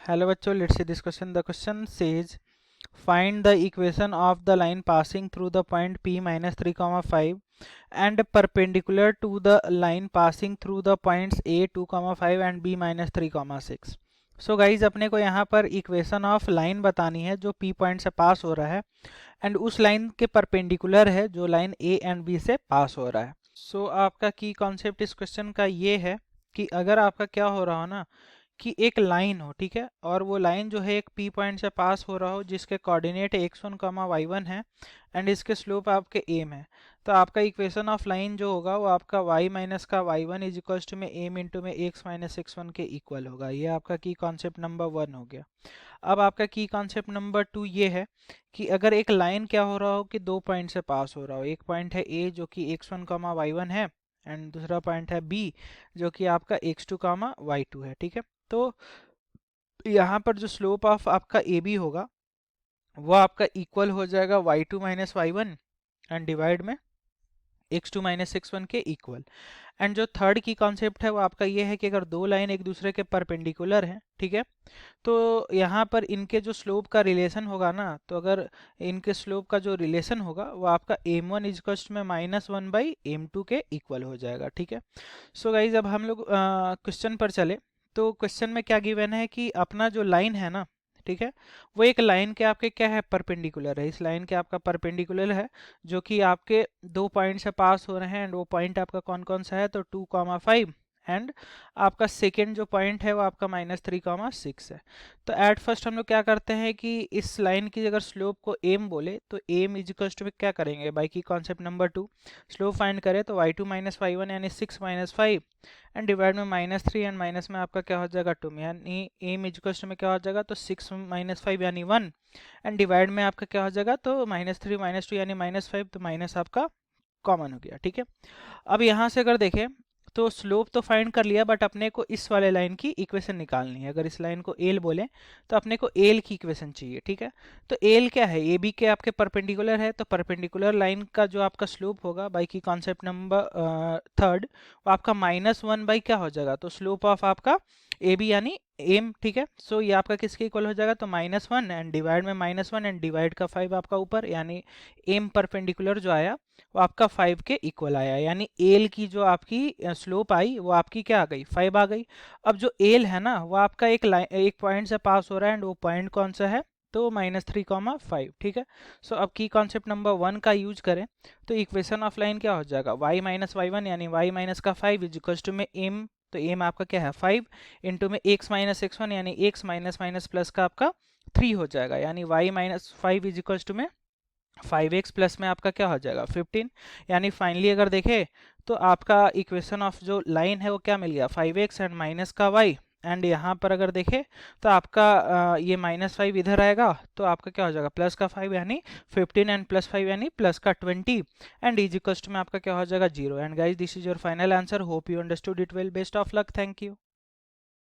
Hello बच्चों, let's see this question. The question says find the equation of the line passing through the point p minus 3 comma 5 and perpendicular to the line passing through the points a 2 comma 5 and b minus 3 comma 6. So guys अपने को यहाँ पर equation of line बतानी है जो p point से पास हो रहा है एंड उस लाइन के परपेंडिकुलर है जो लाइन a एंड b से पास हो रहा है. सो आपका की कॉन्सेप्ट इस क्वेश्चन का ये है कि अगर आपका क्या हो रहा हो ना कि एक लाइन हो, ठीक है, और वो लाइन जो है एक पी पॉइंट से पास हो रहा हो जिसके कोऑर्डिनेट x1 कॉमा y1 है एंड इसके स्लोप आपके एम है. तो आपका इक्वेशन ऑफ लाइन जो होगा वो आपका y माइनस का y1 इज इक्वल्स टू में एम इंटू में x माइनस x1 के इक्वल होगा. ये आपका की कॉन्सेप्ट नंबर 1 हो गया. अब आपका की कॉन्सेप्ट नंबर 2 ये है कि अगर एक लाइन क्या हो रहा हो कि दो पॉइंट से पास हो रहा हो. एक पॉइंट है a जो कि x1 कॉमा y1 है एंड दूसरा पॉइंट है b जो कि आपका x2 कॉमा y2 है. ठीक है, तो यहाँ पर जो स्लोप ऑफ आपका ए बी होगा वो आपका इक्वल हो जाएगा y2 minus y1 and divide में x2 माइनस x1 के इक्वल. एंड जो थर्ड की कॉन्सेप्ट है वो आपका ये है कि अगर दो लाइन एक दूसरे के परपेंडिकुलर हैं, ठीक है, तो यहाँ पर इनके जो स्लोप का रिलेशन होगा ना, तो अगर इनके स्लोप का जो रिलेशन होगा वो आपका m1 इजकल्स में -1 बाई m2 के इक्वल हो जाएगा. ठीक है, सो गाइज अब हम लोग क्वेश्चन पर चले. तो क्वेश्चन में क्या गिवन है कि अपना जो लाइन है ना, ठीक है, वो एक लाइन के आपके क्या है परपेंडिकुलर है. इस लाइन के आपका परपेंडिकुलर है जो कि आपके दो पॉइंट से पास हो रहे हैं एंड वो पॉइंट आपका कौन कौन सा है, तो 2,5 एंड आपका सेकेंड जो पॉइंट है वो आपका -3,6 है. तो एट फर्स्ट हम लोग क्या करते हैं कि इस लाइन की अगर स्लोप को एम बोले तो एम इजिकल्स टू क्या करेंगे बाई की कॉन्सेप्ट नंबर 2 स्लोप फाइंड करें तो y2 माइनस y1 यानी 6 माइनस 5 एंड डिवाइड में -3 एंड माइनस में आपका क्या हो जाएगा 2 में, यानी एम इजिकल्स टू में क्या हो जाएगा तो 6 माइनस 5 यानी 1 एंड डिवाइड में आपका क्या हो जाएगा तो -3 -2 यानी -5, तो माइनस आपका कॉमन हो गया. ठीक है, अब यहाँ से अगर देखें तो स्लोप तो फाइंड कर लिया बट अपने को इस वाले लाइन की इक्वेशन निकालनी है. अगर इस लाइन को एल बोले तो अपने को एल की इक्वेशन चाहिए. ठीक है, तो एल क्या है, ए बी के आपके परपेंडिकुलर है, तो परपेंडिकुलर लाइन का जो आपका स्लोप होगा बाई की कॉन्सेप्ट नंबर थर्ड वो आपका -1 बाई क्या हो जाएगा तो स्लोप ऑफ आपका ए बी यानी एम. ठीक है, सो ये आपका किसके इक्वल हो जाएगा तो -1 एंड डिवाइड में -1 एंड डिवाइड का 5 आपका ऊपर, यानी एम परपेंडिकुलर जो आया वो आपका 5 के इक्वल आया, यानी एल की जो आपकी स्लोप आई वो आपकी क्या आ गई 5 आ गई. अब जो एल है ना वो आपका एक पॉइंट से पास हो रहा है एंड वो पॉइंट कौन सा है तो -3,5. ठीक है, सो अब की कॉन्सेप्ट नंबर 1 का यूज करें तो इक्वेशन ऑफ लाइन क्या हो जाएगा y माइनस y1 यानी y माइनस का 5 इज इक्वल्स टू में एम, तो एम आपका क्या है 5 इंटू में x माइनस x1 यानी x माइनस माइनस प्लस का आपका 3 हो जाएगा, यानी y minus 5 is equals to में 5x प्लस में आपका क्या हो जाएगा 15. यानी फाइनली अगर देखें तो आपका इक्वेशन ऑफ जो लाइन है वो क्या मिल गया 5x एंड माइनस का y एंड यहाँ पर अगर देखें तो आपका ये -5 इधर आएगा तो आपका क्या हो जाएगा प्लस का 5 यानी 15 एंड +5 यानी प्लस का 20 एंड इज इक्वल्स टू में आपका क्या हो जाएगा 0. And guys this is your final answer. Hope you understood it well. Best of luck. Thank you.